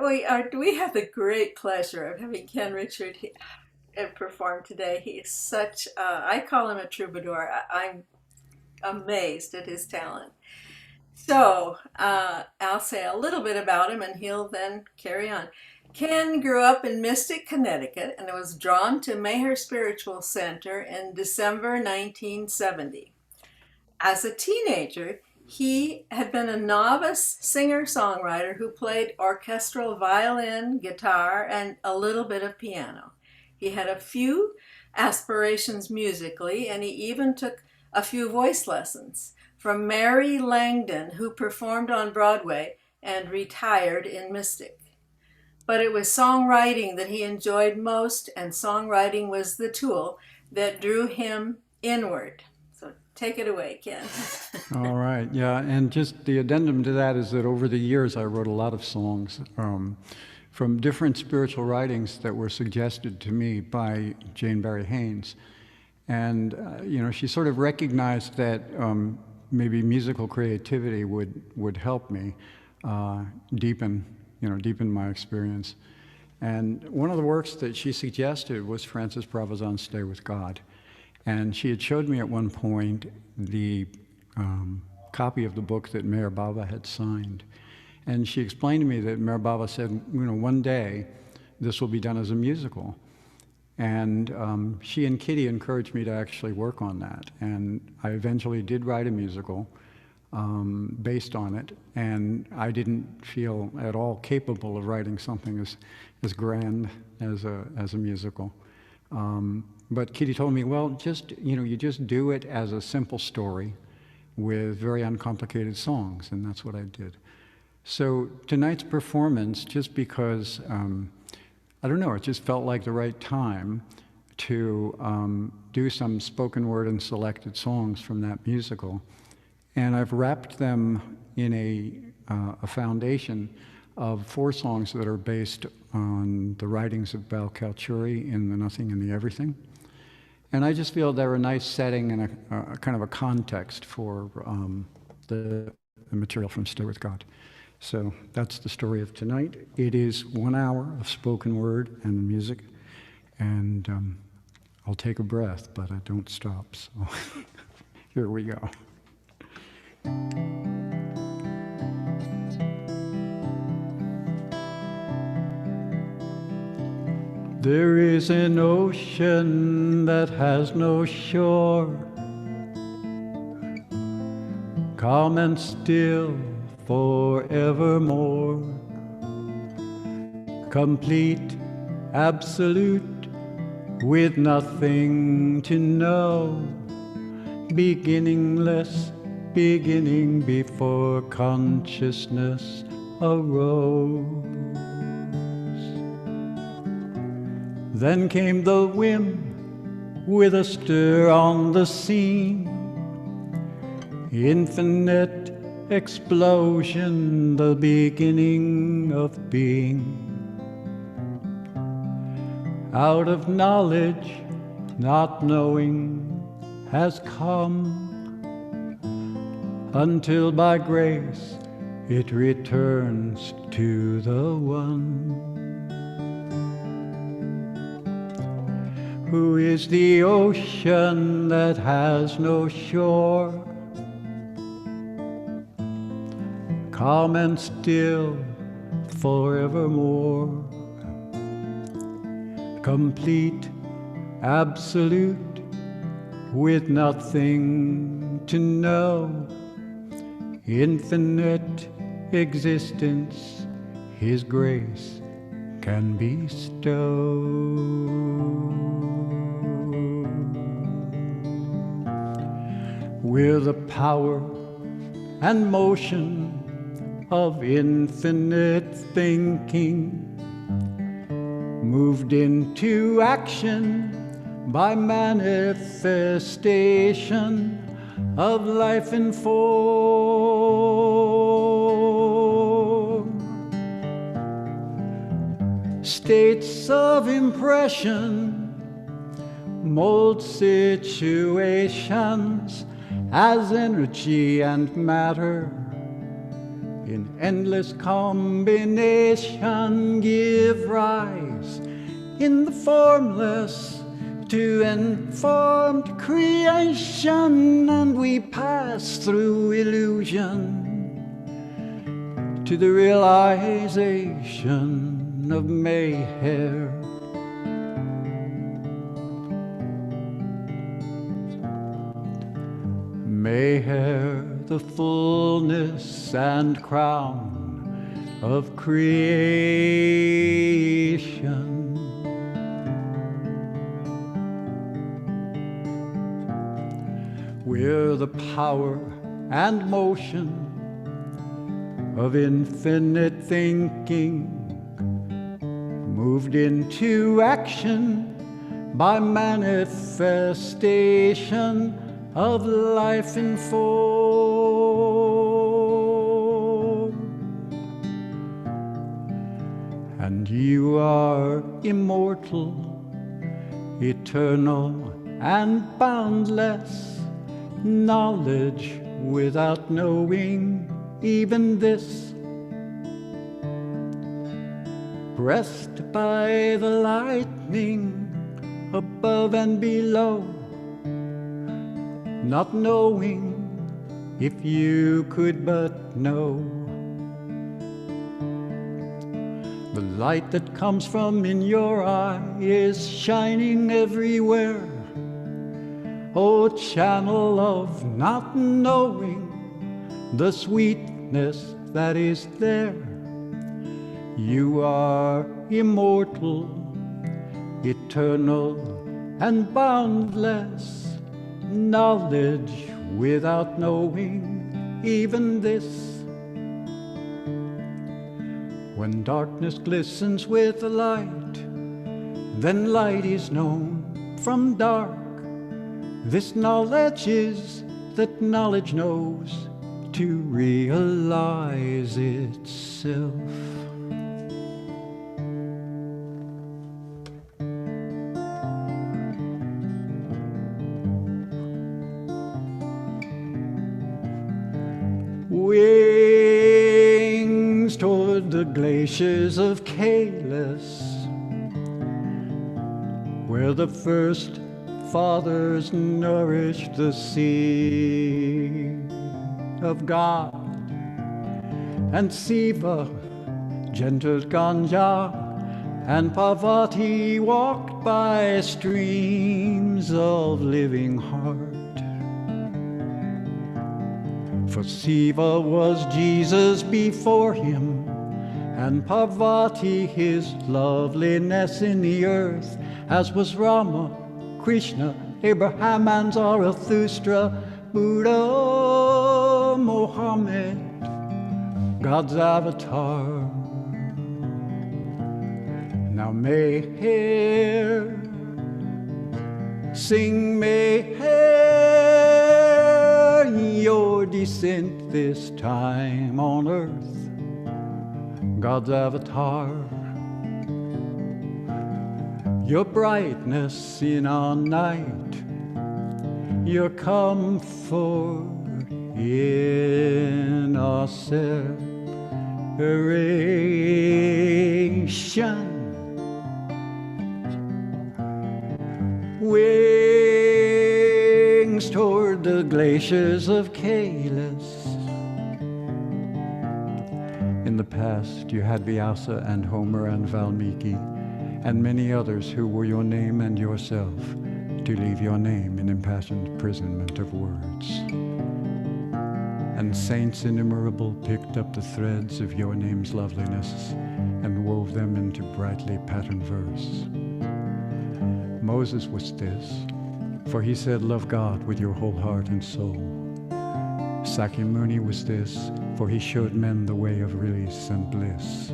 We have the great pleasure of having Ken Richard perform today. He is such, I call him a troubadour. I'm amazed at his talent. So I'll say a little bit about him and he'll then carry on. Ken grew up in Mystic, Connecticut, and was drawn to Maher Spiritual Center in December 1970. As a teenager, he had been a novice singer-songwriter who played orchestral violin, guitar, and a little bit of piano. He had a few aspirations musically, and he even took a few voice lessons from Mary Langdon, who performed on Broadway and retired in Mystic. But it was songwriting that he enjoyed most, and songwriting was the tool that drew him inward. So take it away, Ken. All right, yeah, and just the addendum to that is that over the years I wrote a lot of songs from different spiritual writings that were suggested to me by Jane Barry Haynes. And, she sort of recognized that maybe musical creativity would help me deepen my experience. And one of the works that she suggested was Francis Brabazon's Stay with God. And she had showed me at one point the copy of the book that Meher Baba had signed. And she explained to me that Meher Baba said, one day this will be done as a musical. And she and Kitty encouraged me to actually work on that. And I eventually did write a musical based on it. And I didn't feel at all capable of writing something as grand as a musical. But Kitty told me, well, you just do it as a simple story with very uncomplicated songs, and that's what I did. So tonight's performance, just because, I don't know, it just felt like the right time to do some spoken word and selected songs from that musical. And I've wrapped them in a foundation of 4 songs that are based on the writings of Bhau Kalchuri in The Nothing and the Everything. And I just feel they're a nice setting and a kind of a context for the material from Stay With God. So that's the story of tonight. It is 1 hour of spoken word and music, and I'll take a breath, but I don't stop, so here we go. There is an ocean that has no shore, calm and still forevermore, complete, absolute, with nothing to know, beginningless, beginning before consciousness arose. Then came the whim with a stir on the scene, infinite explosion, the beginning of being. Out of knowledge, not knowing has come, until by grace it returns to the One. Who is the ocean that has no shore, calm and still forevermore, complete, absolute, with nothing to know, infinite existence, His grace can bestow. We're the power and motion of infinite thinking, moved into action by manifestation of life in form. States of impression mold situations as energy and matter in endless combination give rise in the formless to informed creation, and we pass through illusion to the realization of Mayhair. Mayhair, the fullness and crown of creation. We're the power and motion of infinite thinking, moved into action by manifestation of life in form. And you are immortal, eternal and boundless, knowledge without knowing even this, pressed by the lightning above and below, not knowing if you could but know. The light that comes from in your eye is shining everywhere. Oh, channel of not knowing the sweetness that is there. You are immortal, eternal and boundless, knowledge without knowing even this. When darkness glistens with the light, then light is known from dark. This knowledge is that knowledge knows to realize itself. Wings toward the glaciers of Calis, where the first fathers nourished the seed of God, and Siva gentled Ganja, and Parvati walked by streams of living heart. For Siva was Jesus before him, and Parvati his loveliness in the earth, as was Rama, Krishna, Abraham and Zarathustra, Buddha, Mohammed, God's avatar. Now Mayhair, sing Mayhair, your descent this time on earth, God's avatar. Your brightness in our night, your comfort in our separation. Wings toward the glaciers of Calis. In the past you had Vyasa and Homer and Valmiki, and many others who were your name and yourself, to leave your name in impassioned imprisonment of words. And saints innumerable picked up the threads of your name's loveliness and wove them into brightly patterned verse. Moses was this, for he said, love God with your whole heart and soul. Sakyamuni was this, for he showed men the way of release and bliss.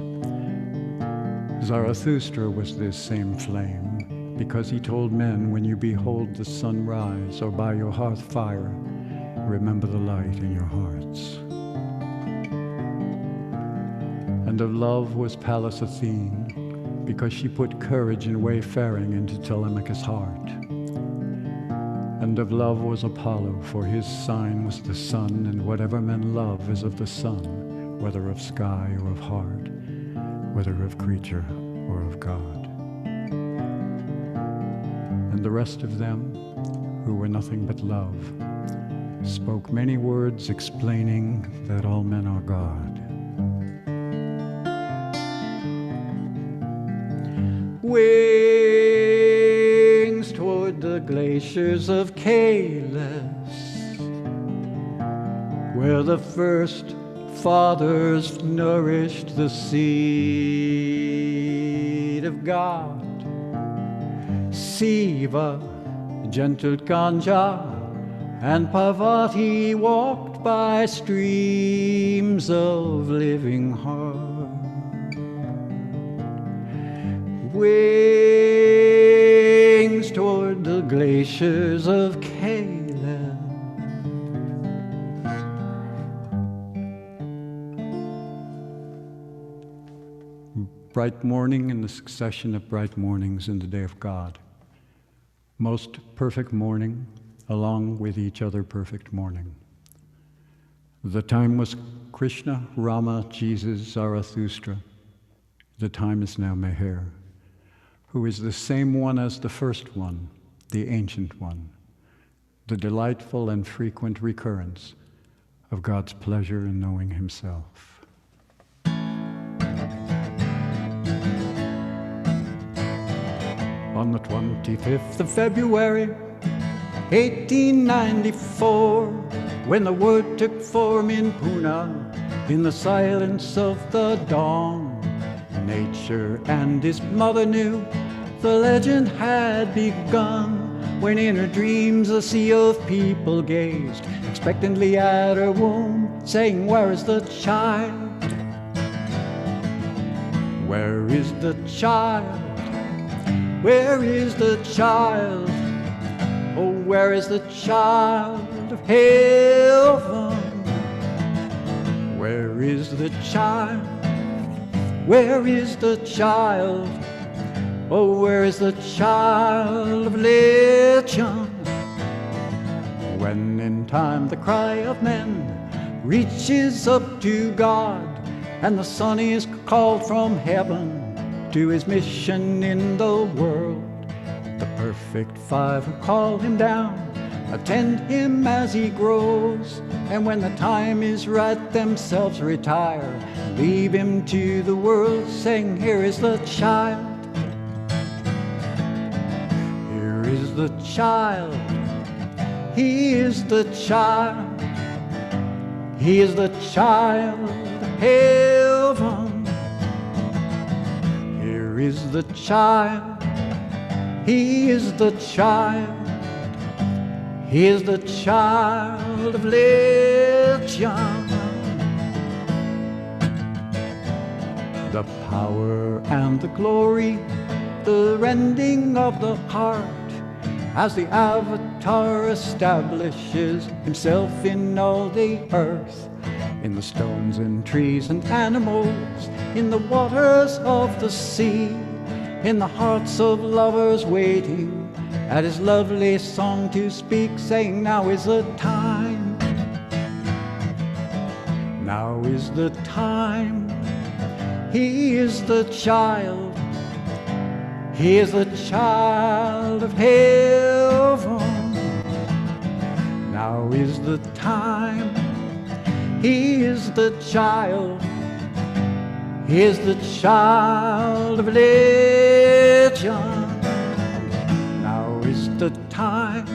Zarathustra was this same flame, because he told men, when you behold the sun rise or by your hearth fire, remember the light in your hearts. And of love was Pallas Athene, because she put courage in wayfaring into Telemachus' heart. And of love was Apollo, for his sign was the sun, and whatever men love is of the sun, whether of sky or of heart, whether of creature or of God. And the rest of them, who were nothing but love, spoke many words explaining that all men are God. Wings toward the glaciers of Kalis, where the first fathers nourished the seed of God. Siva, gentle Ganja, and Parvati walked by streams of living heart. Wings toward the glaciers of Kalis. Bright morning in the succession of bright mornings in the day of God. Most perfect morning, along with each other perfect morning. The time was Krishna, Rama, Jesus, Zarathustra. The time is now Meher, who is the same one as the first one, the ancient one, the delightful and frequent recurrence of God's pleasure in knowing himself. On the 25th of February, 1894, when the word took form in Pune, in the silence of the dawn, nature and his mother knew the legend had begun. When in her dreams a sea of people gazed expectantly at her womb, saying, "Where is the child? Where is the child? Where is the child? Oh, where is the child of heaven? Where is the child? Where is the child? Oh, where is the child of legend?" When in time the cry of men reaches up to God, and the Son is called from heaven to his mission in the world, the perfect five who call him down attend him as he grows, and when the time is right themselves retire, leave him to the world, saying, "Here is the child. Here is the child. He is the child. He is the child of heaven. Here is the child. He is the child. He is the child of legend." The power and the glory, the rending of the heart, as the Avatar establishes himself in all the earth, in the stones and trees and animals, in the waters of the sea, in the hearts of lovers waiting at his lovely song to speak, saying, "Now is the time. Now is the time. He is the child. He is the child of heaven. Now is the time. He is the child. He is the child of legend. Now is the time.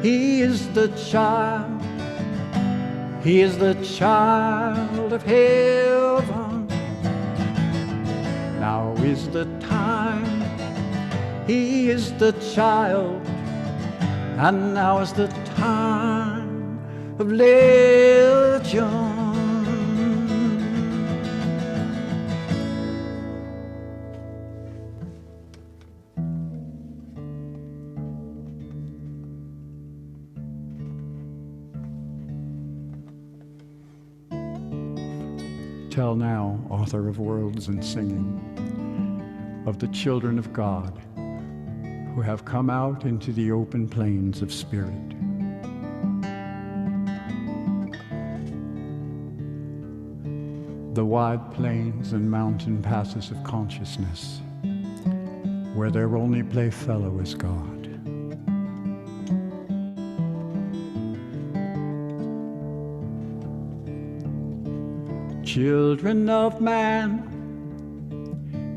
He is the child. He is the child of heaven. Now is the time. He is the child. And now is the time of legend. Tell now, author of worlds and singing, of the children of God who have come out into the open plains of spirit. the wide plains and mountain passes of consciousness, where their only playfellow is God. Children of man,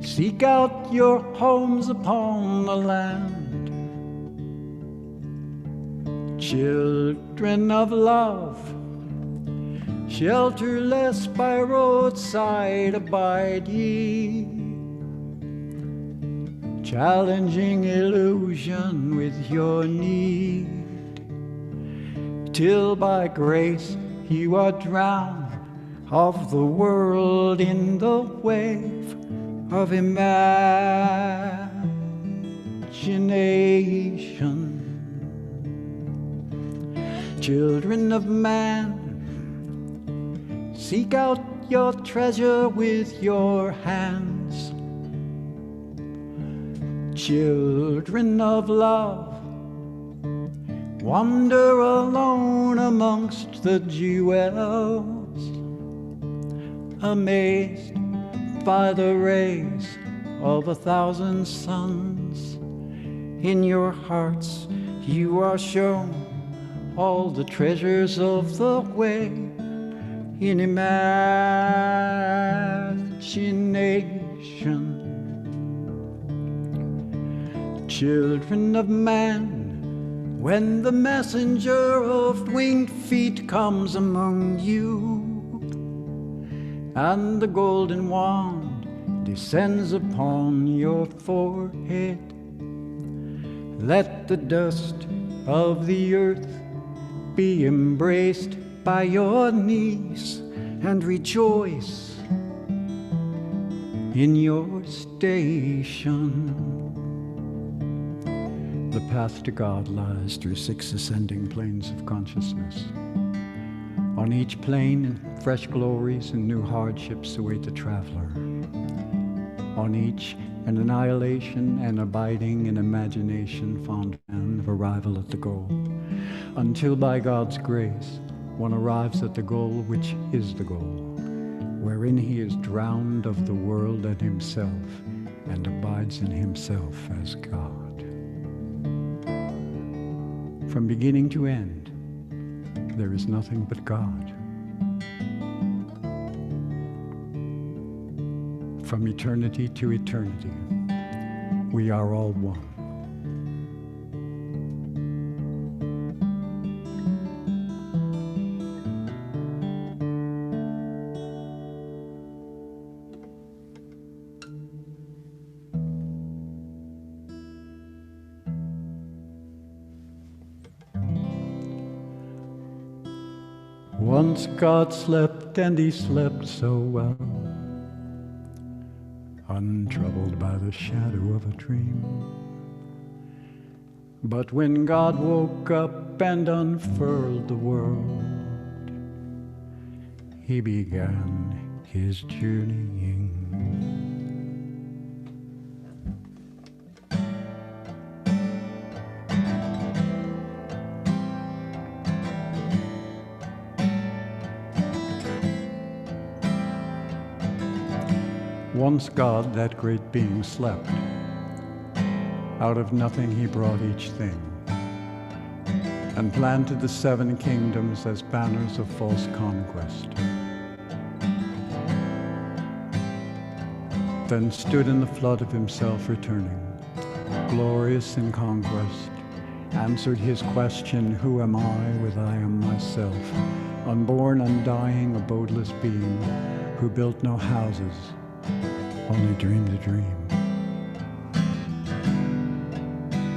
seek out your homes upon the land. Children of love, shelterless by roadside abide ye, challenging illusion with your need, till by grace you are drowned of the world in the wave of imagination. Children of man, seek out your treasure with your hands. Children of love, wander alone amongst the jewels, amazed by the rays of 1,000 suns. In your hearts you are shown all the treasures of the way in imagination. Children of man, when the messenger of winged feet comes among you, and the golden wand descends upon your forehead, let the dust of the earth be embraced by your knees, and rejoice in your station. The path to God lies through 6 ascending planes of consciousness. On each plane, fresh glories and new hardships await the traveler. On each, an annihilation and abiding in imagination fond man of arrival at the goal, until by God's grace one arrives at the goal which is the goal, wherein he is drowned of the world and himself, and abides in himself as God. From beginning to end, there is nothing but God. From eternity to eternity, we are all one. Once God slept, and he slept so well, untroubled by the shadow of a dream. But when God woke up and unfurled the world, he began his journeying. Once God, that great being, slept. Out of nothing he brought each thing, and planted the 7 kingdoms as banners of false conquest. Then stood in the flood of himself returning, glorious in conquest, answered his question, who am I, with I am myself, unborn, undying, abode-less being, who built no houses, only dreamed a dream.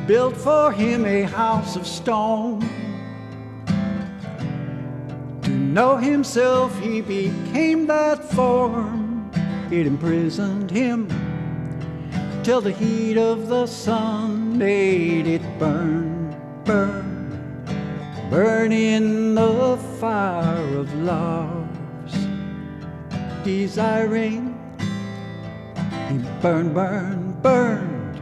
Built for him a house of stone. To know himself he became that form. It imprisoned him till the heat of the sun made it burn, burn, burn in the fire of love's desiring. He burned, burned, burned.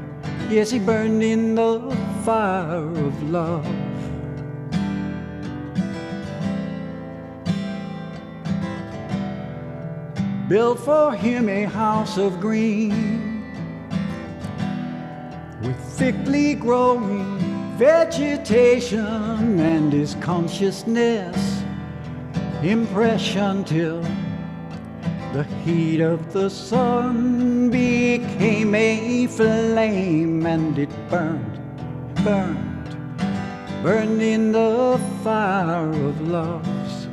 Yes, he burned in the fire of love. built for him a house of green, with thickly growing vegetation, and his consciousness impression till the heat of the sun became a flame, and it burned, burned, burned in the fire of love's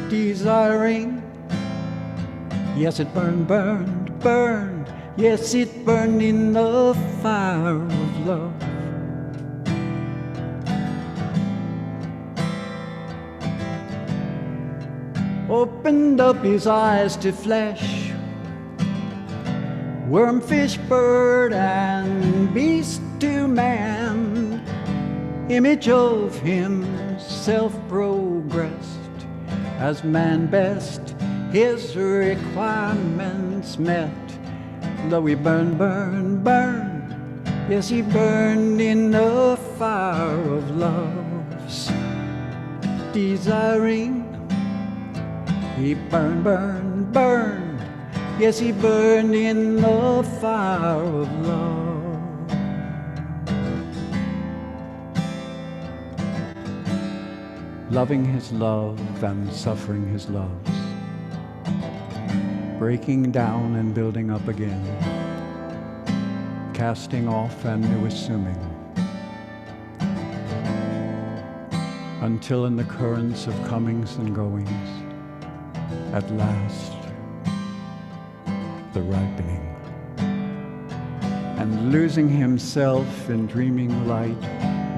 desiring. Yes, it burned, burned, burned. Yes, it burned in the fire of love. Opened up his eyes to flesh, worm, fish, bird, and beast to man. Image of himself progressed, as man best his requirements met. Though he burned, burned, burned, yes, he burned in the fire of love's desiring. He burned, burned, burned, yes, he burned in the fire of love. Loving his love and suffering his loves, breaking down and building up again, casting off and new assuming, until in the currents of comings and goings, at last, the ripening, and losing himself in dreaming light,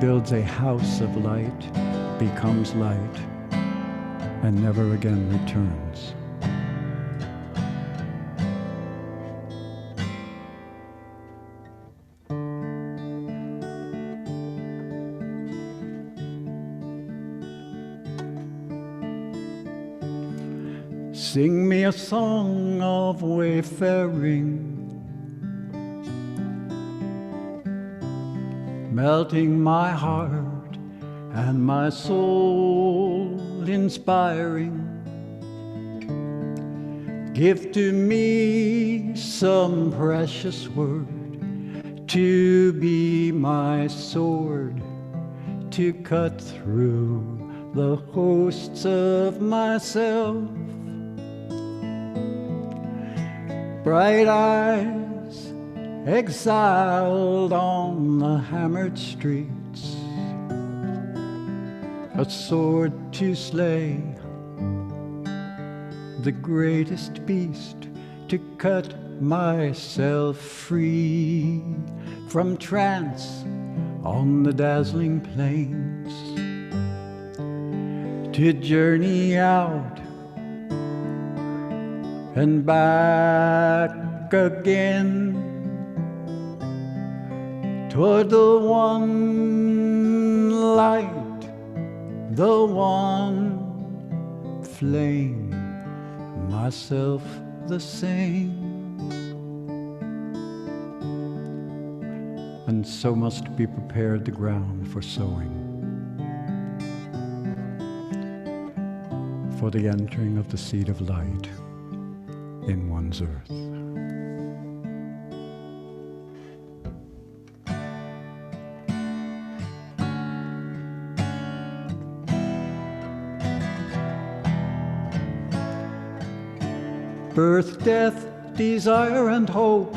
builds a house of light, becomes light, and never again returns. Sing me a song of wayfaring, melting my heart and my soul inspiring. Give to me some precious word to be my sword, to cut through the hosts of myself. Bright eyes exiled on the hammered streets, a sword to slay the greatest beast, to cut myself free from trance on the dazzling plains, to journey out and back again toward the one light, the one flame, myself the same. And so must be prepared the ground for sowing, for the entering of the seed of light in one's earth. Birth, death, desire, and hope,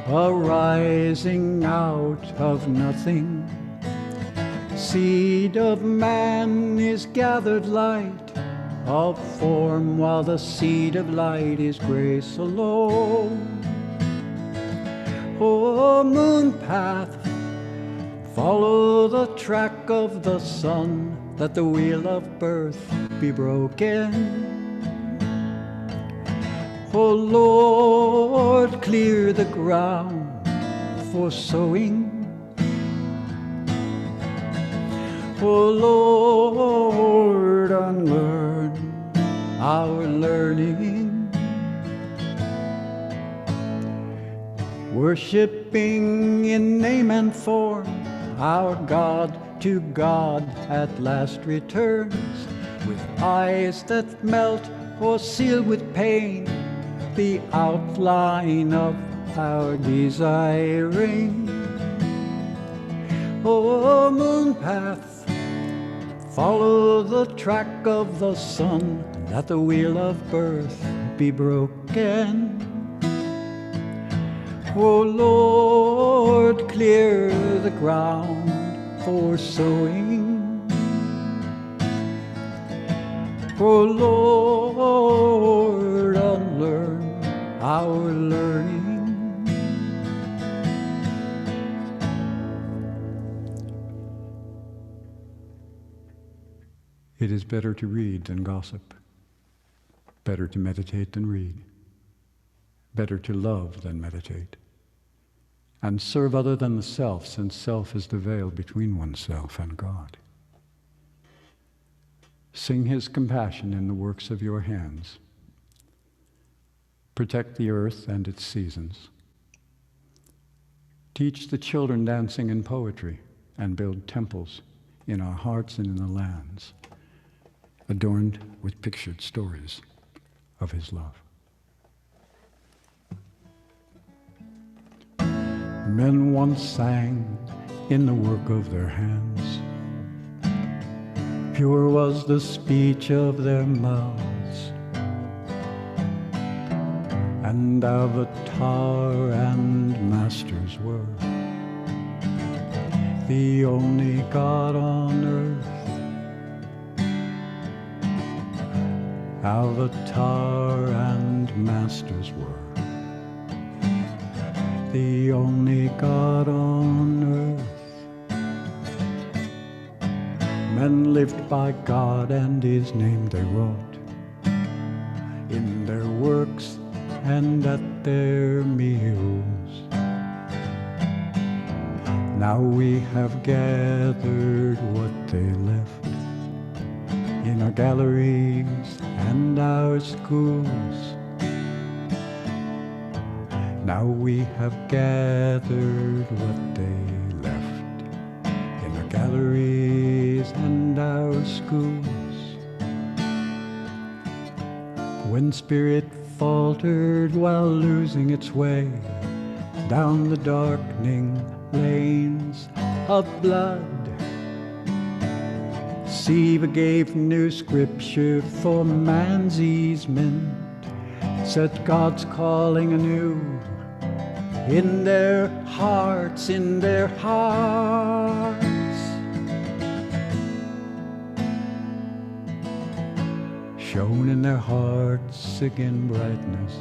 arising out of nothing. Seed of man is gathered light of form, while the seed of light is grace alone. Oh, moon path, follow the track of the sun, that the wheel of birth be broken. Oh Lord, clear the ground for sowing. Oh Lord, unlearn our learning, worshiping in name and form, our God to God at last returns, with eyes that melt or seal with pain the outline of our desiring. O moon path, follow the track of the sun, that the wheel of birth be broken. O Lord, clear the ground for sowing. O Lord, unlearn our learning. It is better to read than gossip, better to meditate than read, better to love than meditate, and serve other than the self, since self is the veil between oneself and God. Sing his compassion in the works of your hands. Protect the earth and its seasons. Teach the children dancing and poetry, and build temples in our hearts and in the lands, adorned with pictured stories of his love. Men once sang in the work of their hands. Pure was the speech of their mouths, and avatar and masters were the only God on earth. Avatar and masters were the only God on earth. Men lived by God, and his name they wrought in their works and at their meals. Now we have gathered what they left in our galleries and our schools. Now we have gathered what they left in our galleries and our schools. When spirit faltered while losing its way down the darkening lanes of blood, Siva gave new scripture for man's easement, set God's calling anew in their hearts, in their hearts. Shone in their hearts again brightness,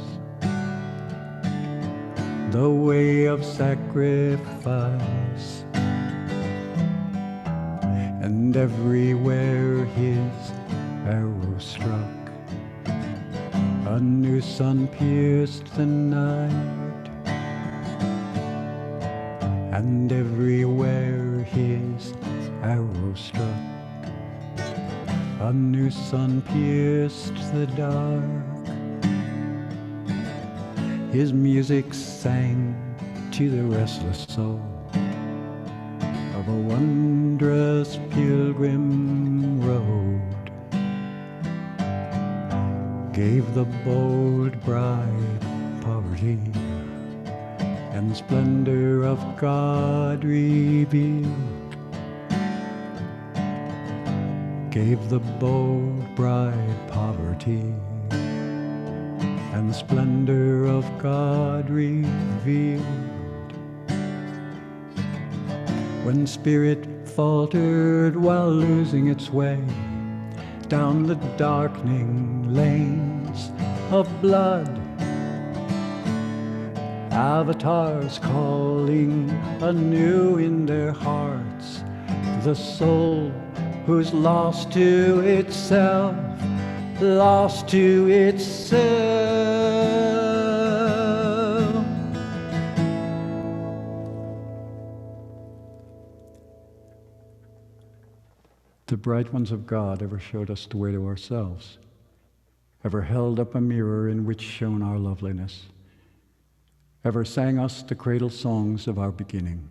the way of sacrifice. And everywhere his arrow struck, a new sun pierced the night. And everywhere his arrow struck, a new sun pierced the dark. His music sang to the restless soul of a wondrous pilgrim road, gave the bold bride poverty and splendor of God revealed, gave the bold bride poverty and splendor of God revealed. When spirit faltered while losing its way down the darkening lanes of blood, avatars calling anew in their hearts the soul who's lost to itself, lost to itself. The bright ones of God ever showed us the way to ourselves, ever held up a mirror in which shone our loveliness, ever sang us the cradle songs of our beginning,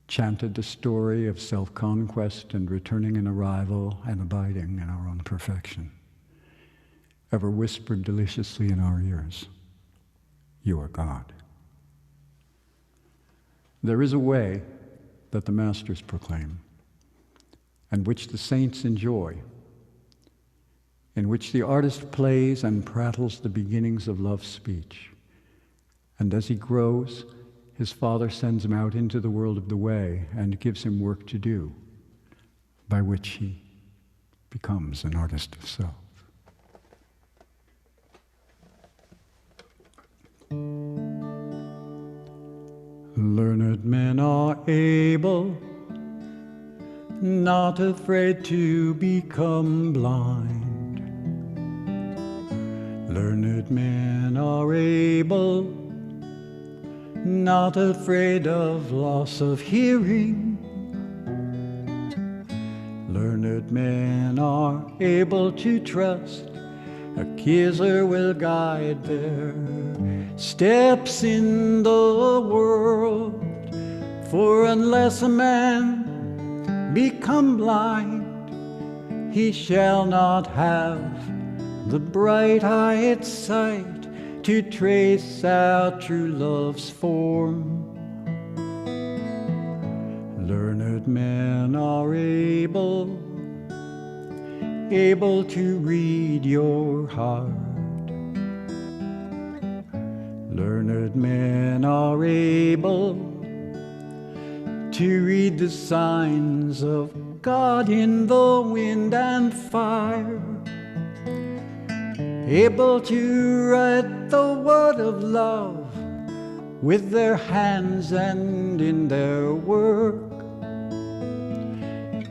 chanted the story of self-conquest and returning and arrival and abiding in our own perfection, ever whispered deliciously in our ears, "You are God." There is a way that the masters proclaim, and which the saints enjoy, in which the artist plays and prattles the beginnings of love's speech. And as he grows, his father sends him out into the world of the way and gives him work to do, by which he becomes an artist of self. Learned men are able, not afraid to become blind. Learned men are able, not afraid of loss of hearing. Learned men are able to trust a kisser will guide their steps in the world. For unless a man become blind, he shall not have the bright-eyed sight to trace out true love's form. Learned men are able to read your heart. Learned men are able to read the signs of God in the wind and fire. Able to write the word of love with their hands and in their work.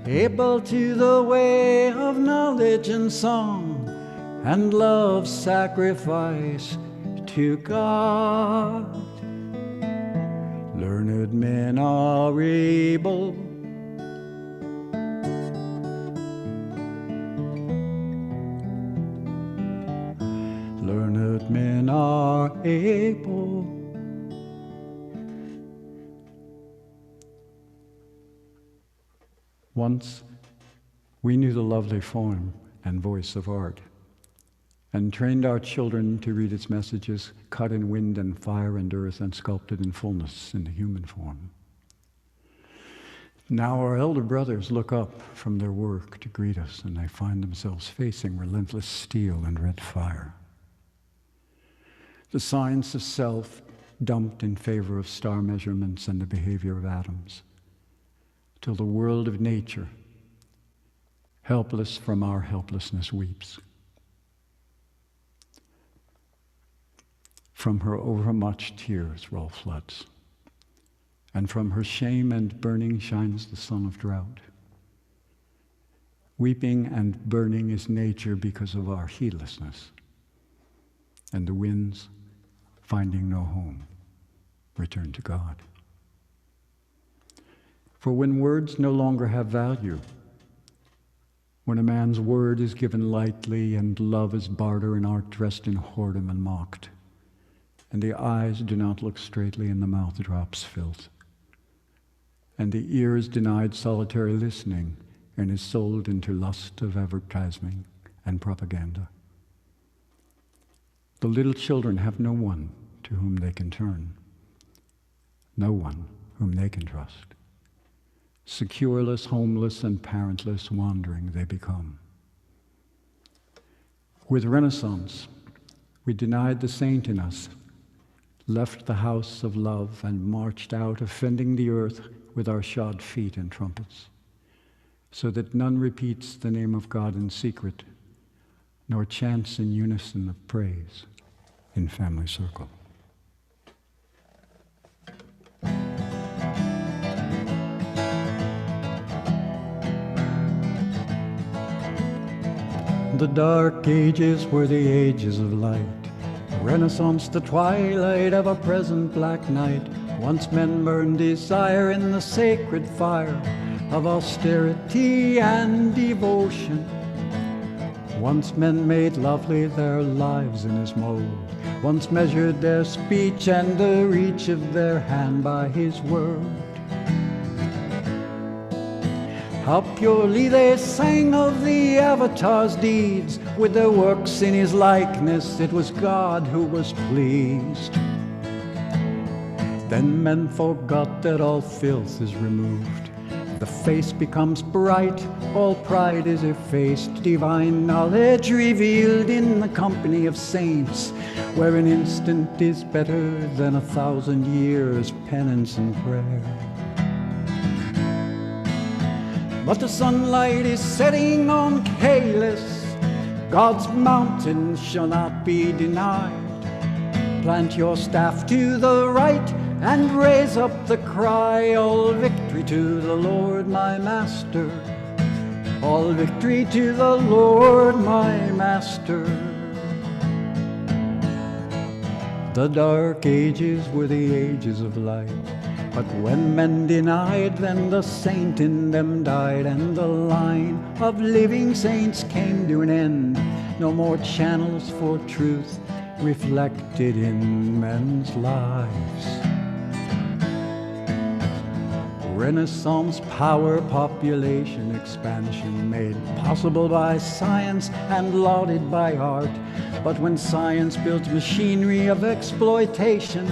Able to the way of knowledge and song and love's sacrifice to God. Learned men are able Learned men are able Once, we knew the lovely form and voice of art, and trained our children to read its messages, cut in wind and fire and earth, and sculpted in fullness in the human form. Now our elder brothers look up from their work to greet us, and they find themselves facing relentless steel and red fire. The science of self dumped in favor of star measurements and the behavior of atoms, till the world of nature, helpless from our helplessness, weeps. From her overmuch tears roll floods, and from her shame and burning shines the sun of drought. Weeping and burning is nature because of our heedlessness, and the winds, finding no home, return to God. For when words no longer have value, when a man's word is given lightly and love is barter and art dressed in whoredom and mocked, and the eyes do not look straightly and the mouth drops filth, and the ear is denied solitary listening and is sold into lust of advertising and propaganda, the little children have no one to whom they can turn, no one whom they can trust. Secureless, homeless, and parentless, wandering they become. With Renaissance, we denied the saint in us, left the house of love, and marched out, offending the earth with our shod feet and trumpets, so that none repeats the name of God in secret, nor chants in unison of praise in family circle. The dark ages were the ages of light, the Renaissance the twilight of a present black night. Once men burned desire in the sacred fire of austerity and devotion. Once men made lovely their lives in his mold, once measured their speech and the reach of their hand by his word. How purely they sang of the Avatar's deeds. With their works in his likeness, it was God who was pleased. Then men forgot that all filth is removed. The face becomes bright, all pride is effaced. Divine knowledge revealed in the company of saints, where an instant is better than 1,000 years penance and prayer. But the sunlight is setting on Caelus. God's mountain shall not be denied. Plant your staff to the right and raise up the cry, all victory to the Lord my Master. All victory to the Lord my Master. The dark ages were the ages of light, but when men denied, then the saint in them died, and the line of living saints came to an end. No more channels for truth reflected in men's lives. Renaissance power, population expansion, made possible by science and lauded by art. But when science builds machinery of exploitation,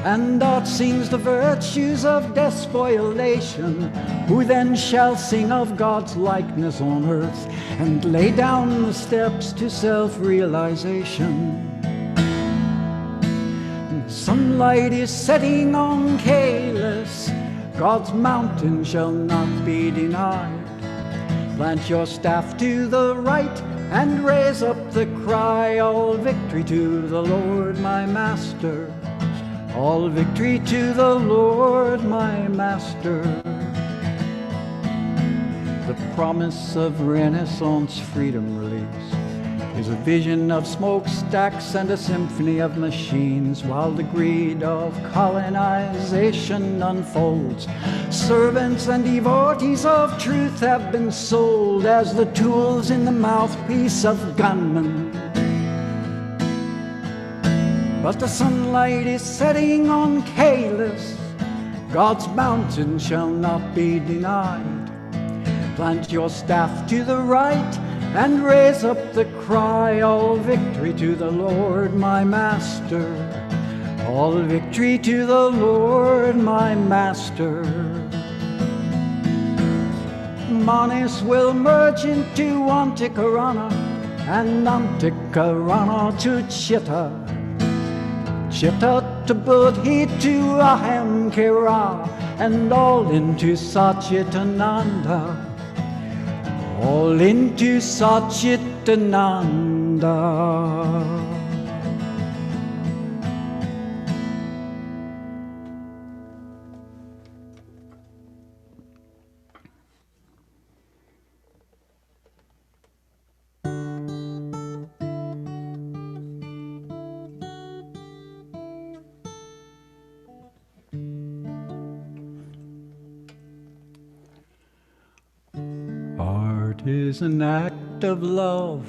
and art sings the virtues of despoilation, who then shall sing of God's likeness on earth and lay down the steps to self-realization? Sunlight is setting on Caelus. God's mountain shall not be denied. Plant your staff to the right and raise up the cry, all victory to the Lord my Master. All victory to the Lord my Master. The promise of Renaissance freedom release is a vision of smokestacks and a symphony of machines, while the greed of colonization unfolds. Servants and devotees of truth have been sold as the tools in the mouthpiece of gunmen. But the sunlight is setting on Caelus. God's mountain shall not be denied. Plant your staff to the right and raise up the cry, all victory to the Lord my Master. All victory to the Lord my Master. Manis will merge into Antikarana, and Antikarana to Chitta. Chitta to Buddhi to Ahamkara, and all into Satchitananda. All into Satchitananda. Art is an act of love,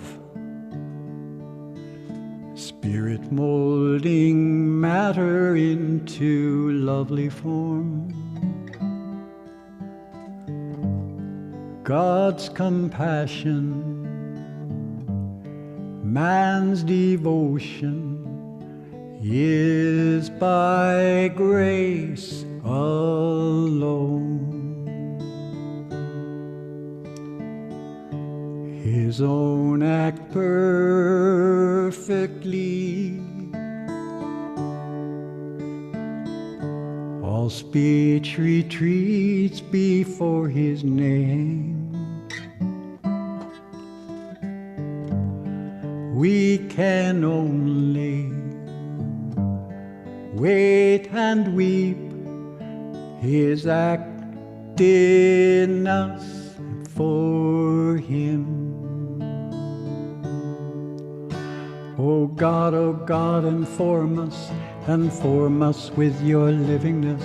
spirit molding matter into lovely form. God's compassion, man's devotion is by grace alone. His own act perfectly, all speech retreats before his name. We can only wait and weep his act in us for him. O God, inform us with your livingness,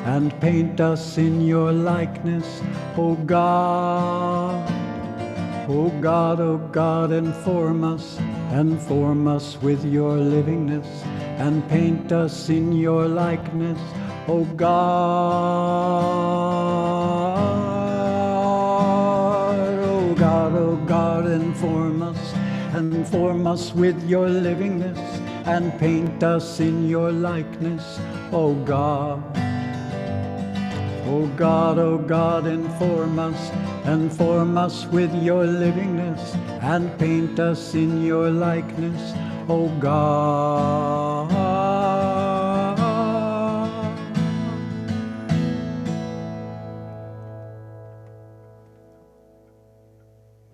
and paint us in your likeness. O God, inform us with your livingness, and paint us in your likeness. O God. form us with your livingness, and paint us in your likeness, O God. O God, O God, inform us with your livingness, and paint us in your likeness, O God.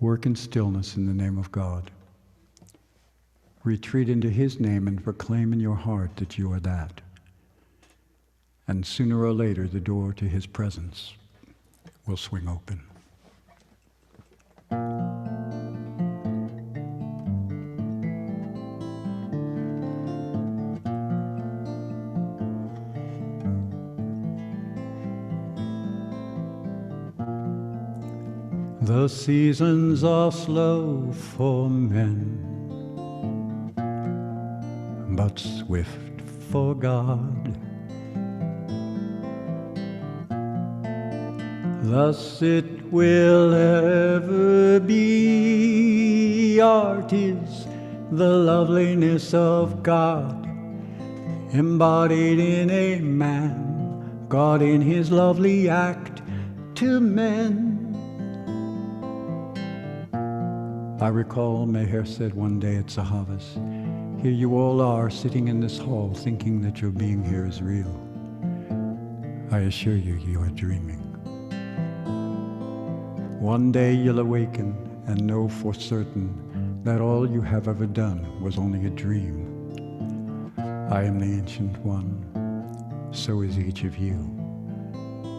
Work in stillness in the name of God. Retreat into his name and proclaim in your heart that you are that. And sooner or later, the door to his presence will swing open. The seasons are slow for men, but swift for God. Thus it will ever be. Art is the loveliness of God, embodied in a man, God in his lovely act to men. I recall Meher said one day at Sahavas, here you all are sitting in this hall thinking that your being here is real. I assure you, you are dreaming. One day you'll awaken and know for certain that all you have ever done was only a dream. I am the Ancient One, so is each of you.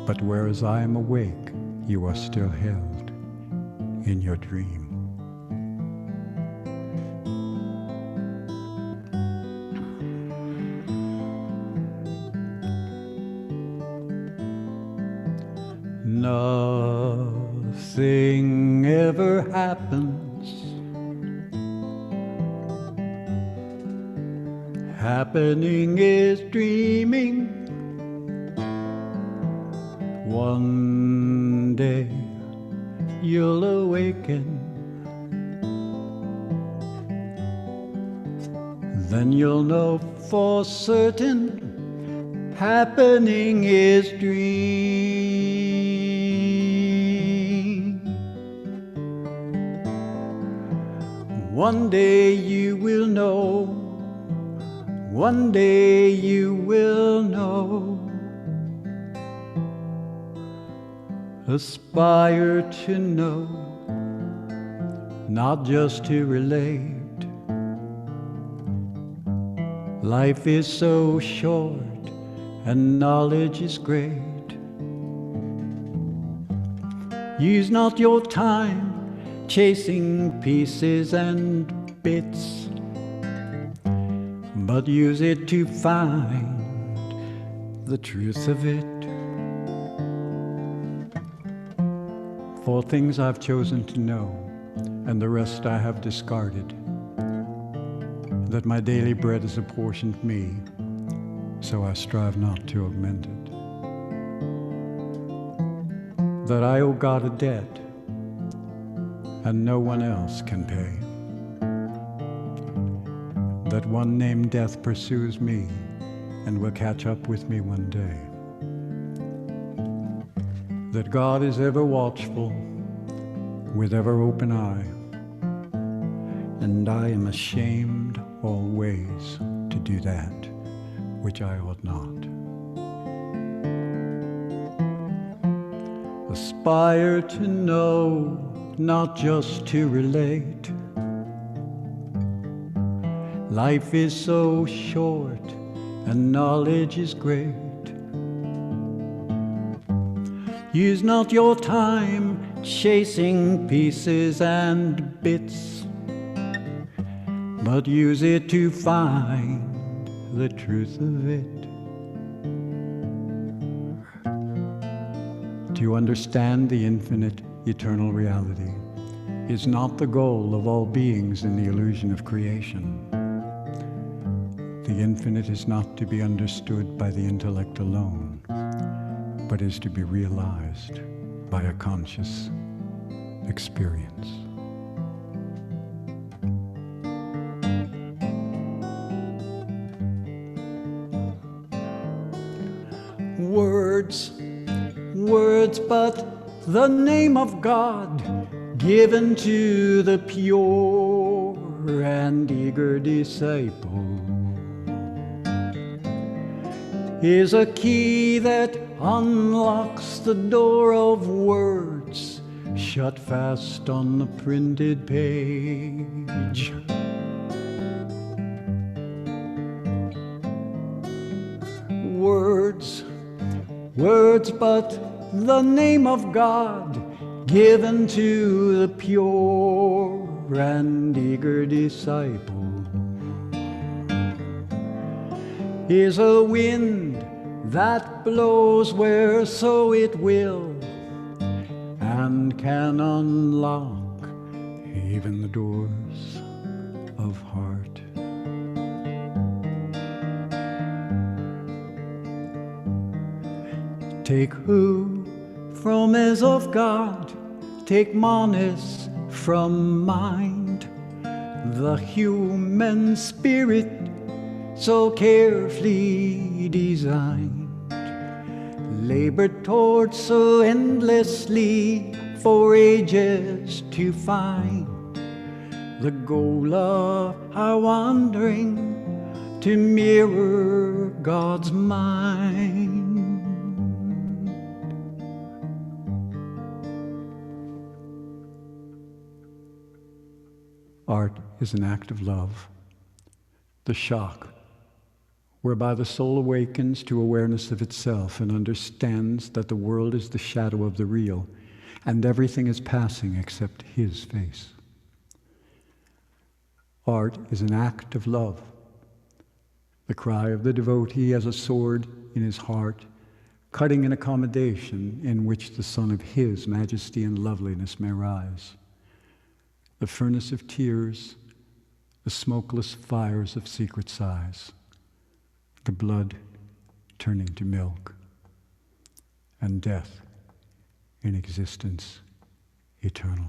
But whereas I am awake, you are still held in your dream. Nothing ever happens. Happening is dreaming. One day you'll awaken. Then you'll know for certain happening is dream. One day you will know, one day you will know. Aspire to know, not just to relate. Life is so short and knowledge is great. Use not your time chasing pieces and bits, but use it to find the truth of it. For things I've chosen to know, and the rest I have discarded, that my daily bread is apportioned me, so I strive not to augment it. That I owe God a debt, and no one else can pay. That one named death pursues me, and will catch up with me one day. That God is ever watchful, with ever open eye, and I am ashamed always to do that which I ought not. Aspire to know, not just to relate. Life is so short and knowledge is great. Use not your time chasing pieces and bits, but use it to find the truth of it. To understand the infinite, eternal reality is not the goal of all beings in the illusion of creation. The infinite is not to be understood by the intellect alone, but is to be realized by a conscious experience. Words, words, but the name of God given to the pure and eager disciple is a key that unlocks the door of words shut fast on the printed page. Words, words, but the name of God given to the pure and eager disciple is a wind that blows whereso it will and can unlock even the doors of heart. Take who from is of God, take monis from mind, the human spirit so carefully designed, labored towards so endlessly for ages to find the goal of our wandering to mirror God's mind. Art is an act of love, the shock whereby the soul awakens to awareness of itself and understands that the world is the shadow of the real and everything is passing except his face. Art is an act of love, the cry of the devotee as a sword in his heart, cutting an accommodation in which the sun of his majesty and loveliness may rise. The furnace of tears, the smokeless fires of secret sighs, the blood turning to milk, and death in existence eternal.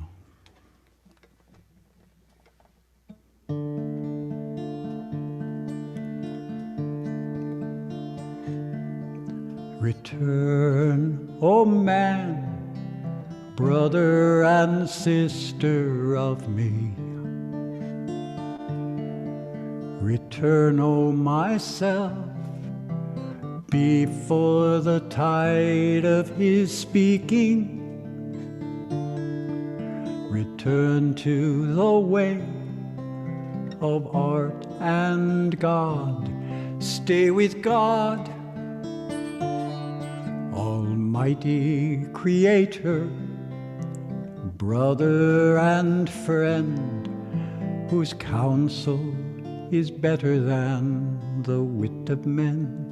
Return, O man, brother and sister of me. Return, O myself, before the tide of his speaking. Return to the way of art and God. Stay with God, Almighty Creator, brother and friend, whose counsel is better than the wit of men.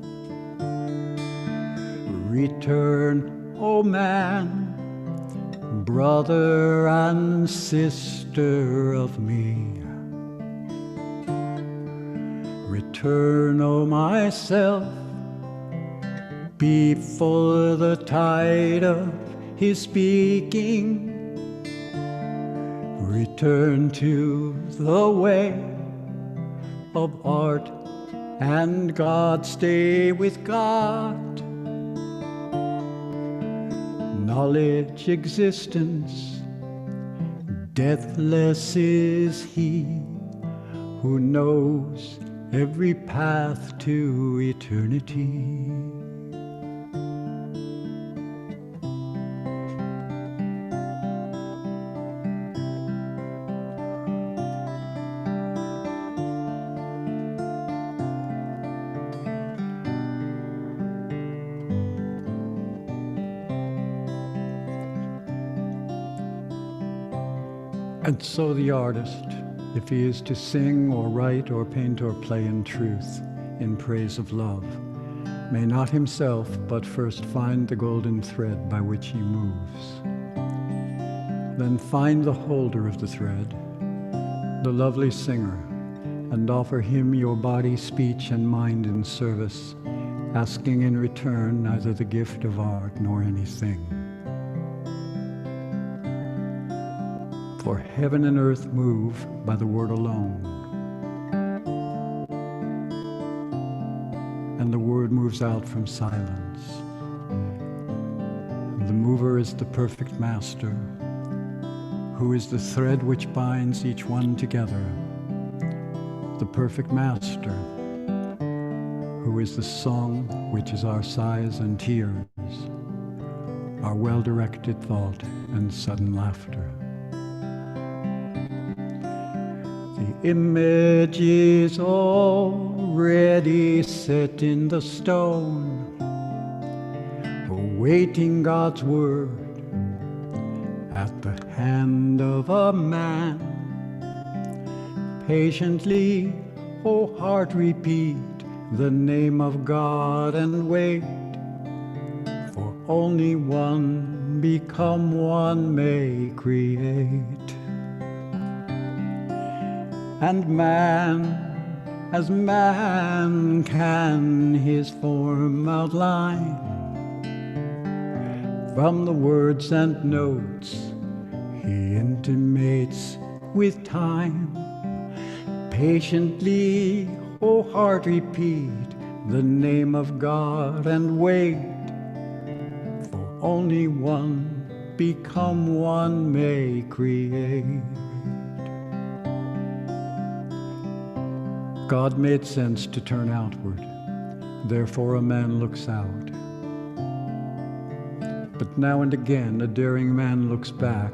Return, O man, brother and sister of me. Return, O myself, before the tide of his speaking. Return to the way of art and God. Stay with God. Knowledge, existence, deathless is he who knows every path to eternity. And so the artist, if he is to sing or write or paint or play in truth, in praise of love, may not himself but first find the golden thread by which he moves. Then find the holder of the thread, the lovely singer, and offer him your body, speech, and mind in service, asking in return neither the gift of art nor anything. For heaven and earth move by the word alone, and the word moves out from silence. The mover is the perfect master, who is the thread which binds each one together. The perfect master, who is the song which is our sighs and tears, our well-directed thought and sudden laughter. The image is already set in the stone, awaiting God's word at the hand of a man. Patiently, O heart, repeat the name of God and wait, for only one become one may create. And man, as man can his form outline, from the words and notes he intimates with time. Patiently, O heart, repeat the name of God and wait, for only one become one may create. God made sense to turn outward, therefore a man looks out. But now and again a daring man looks back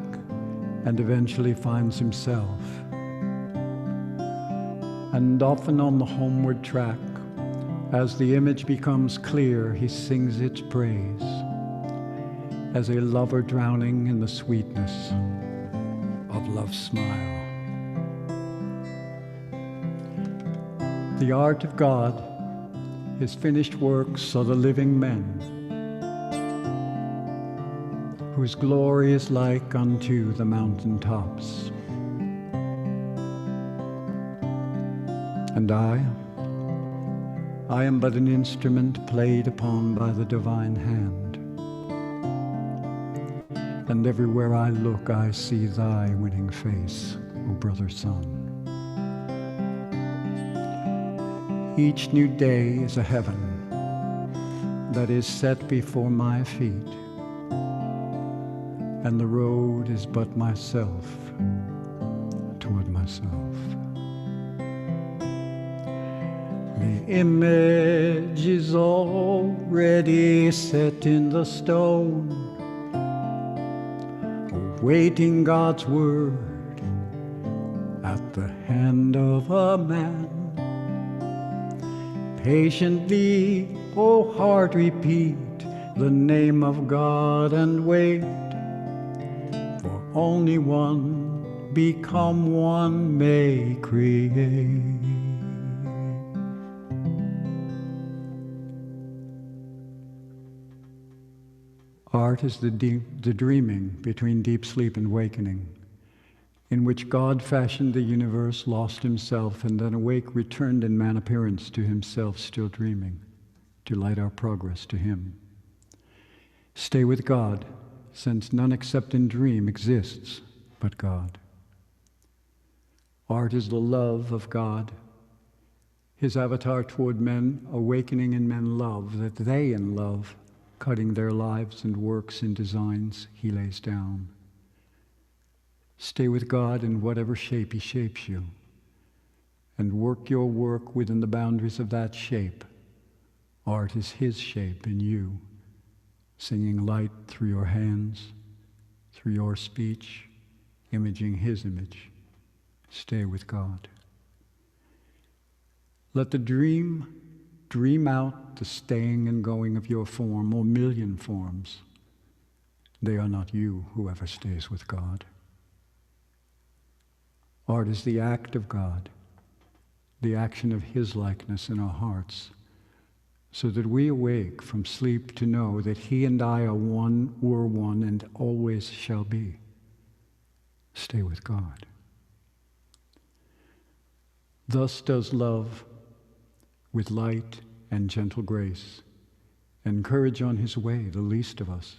and eventually finds himself. And often on the homeward track, as the image becomes clear, he sings its praise, as a lover drowning in the sweetness of love's smile. The art of God, his finished works are the living men, whose glory is like unto the mountain tops. And I am but an instrument played upon by the divine hand. And everywhere I look, I see thy winning face, O brother sun. Each new day is a heaven that is set before my feet, and the road is but myself toward myself. The image is already set in the stone, awaiting God's word at the hand of a man. Patiently, O heart, repeat the name of God and wait, for only one become one may create. Art is the dreaming between deep sleep and wakening, in which God fashioned the universe, lost himself, and then awake returned in man appearance to himself, still dreaming, to light our progress to him. Stay with God, since none except in dream exists but God. Art is the love of God, his avatar toward men, awakening in men love, that they in love, cutting their lives and works in designs he lays down. Stay with God in whatever shape he shapes you, and work your work within the boundaries of that shape. Art is his shape in you, singing light through your hands, through your speech, imaging his image. Stay with God. Let the dream out the staying and going of your form, or million forms. They are not you, whoever stays with God. Art is the act of God, the action of his likeness in our hearts, so that we awake from sleep to know that he and I are one, were one, and always shall be. Stay with God. Thus does love, with light and gentle grace, encourage on his way the least of us,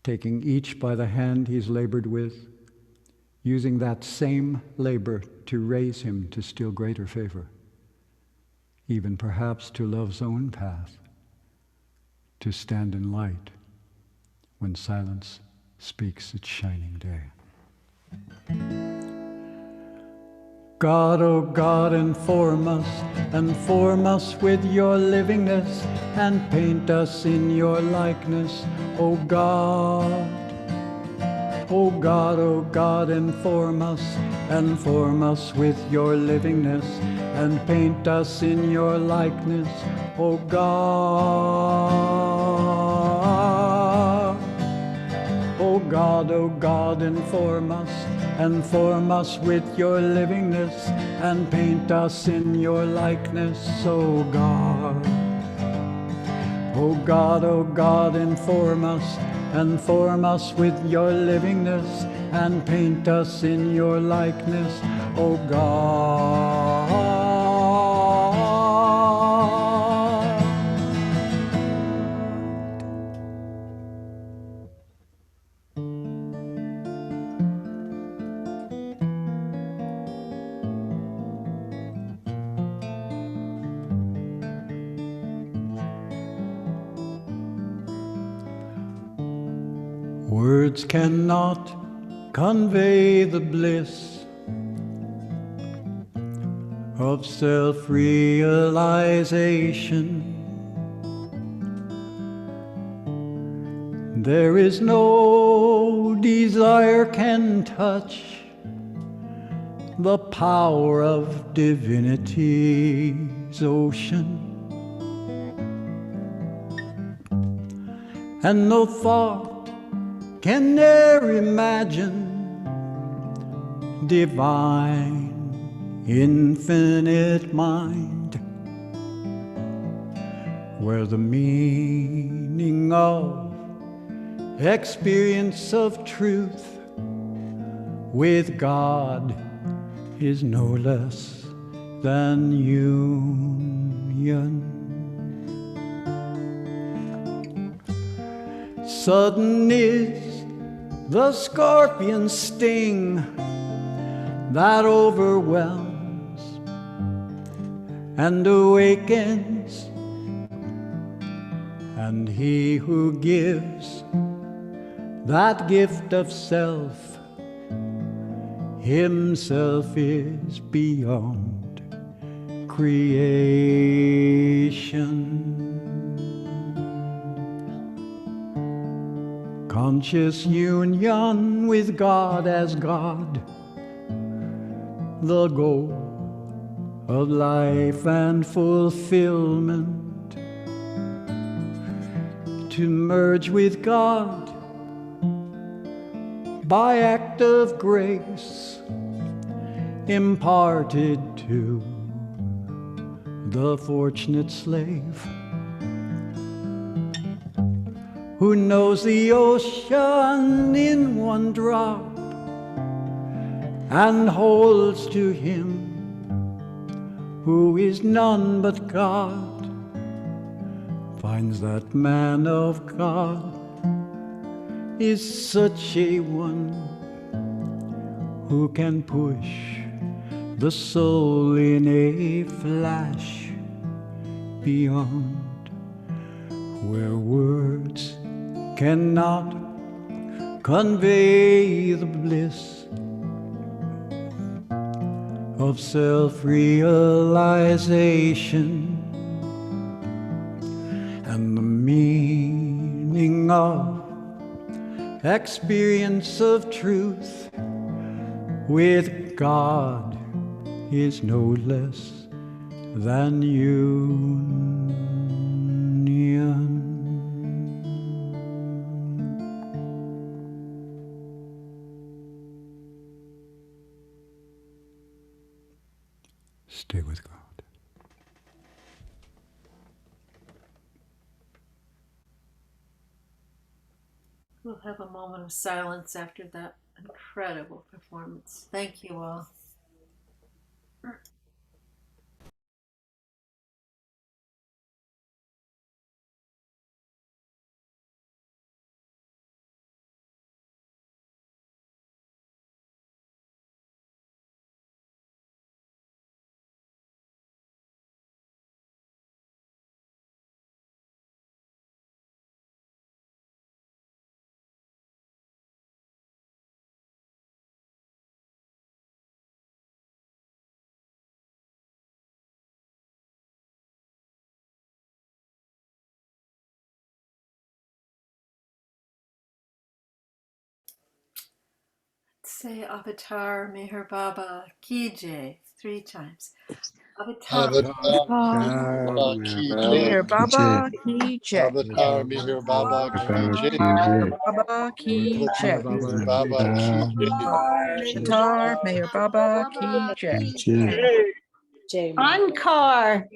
taking each by the hand he's labored with, using that same labor to raise him to still greater favor, even perhaps to love's own path, to stand in light when silence speaks its shining day. God, oh God, inform us with your livingness, and paint us in your likeness, O God. O God, O God, inform us with your livingness, and paint us in your likeness, O God. O God, inform us with your livingness, and paint us in your likeness, O God. O God, inform us with your livingness, and paint us in your likeness, O God. Words cannot convey the bliss of self-realization. There is no desire can touch the power of divinity's ocean, and no thought can e'er imagine divine, infinite mind, where the meaning of experience of truth with God is no less than union. Sudden is the scorpion's sting that overwhelms and awakens, and he who gives that gift of self himself is beyond creation. Conscious union with God as God, the goal of life and fulfillment. To merge with God by act of grace imparted to the fortunate slave who knows the ocean in one drop and holds to him who is none but God, finds that man of God is such a one who can push the soul in a flash beyond where words cannot convey the bliss of self-realization and the meaning of experience of truth with God is no less than union. Stay with God. We'll have a moment of silence after that incredible performance. Thank you all. say Avatar Meher Baba Ki Jai 3 times. Avatar. Avatar Baba Ki Jai. Meher Baba Ki Jai. Avatar Mihir Baba Ki Jai. Baba Ki Jai. Mihir Baba Ki Jai. Avatar Meher Baba Ki Jai. Encore.